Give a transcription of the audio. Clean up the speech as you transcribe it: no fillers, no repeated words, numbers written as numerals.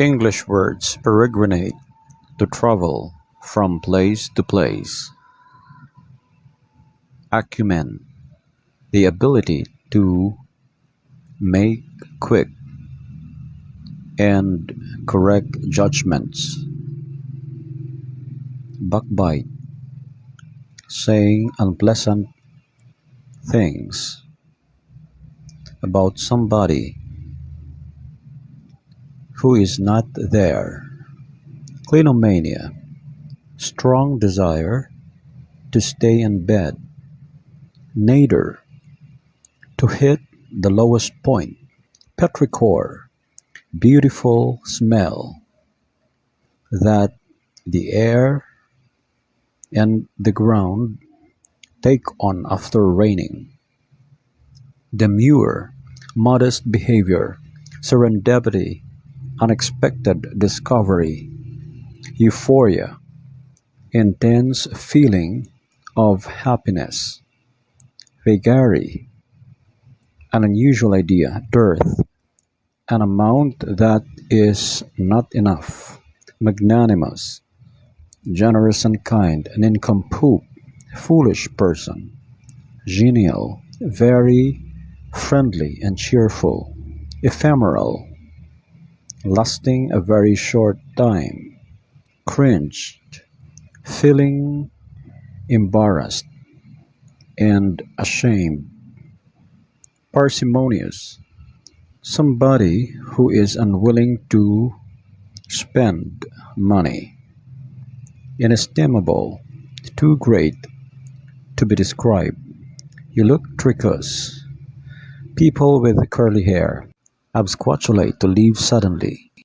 English words peregrinate, to travel from place to place. Acumen, the ability to make quick and correct judgments. Backbite, saying unpleasant things about somebody who is not there. Clinomania, strong desire to stay in bed. Nadir, to hit the lowest point. Petrichor, beautiful smell that the air and the ground take on after raining. Demure, modest behavior. Serendipity, unexpected discovery. Euphoria, intense feeling of happiness. Vagary, an unusual idea. Dearth, an amount that is not enough. Magnanimous, generous and kind. Nincompoop, foolish person. Genial, very friendly and cheerful. Ephemeral, lasting a very short time. Cringed, feeling embarrassed and ashamed. Parsimonious, somebody who is unwilling to spend money. Inestimable, too great to be described. Electricus, people with curly hair. Absquatulate, to leave suddenly.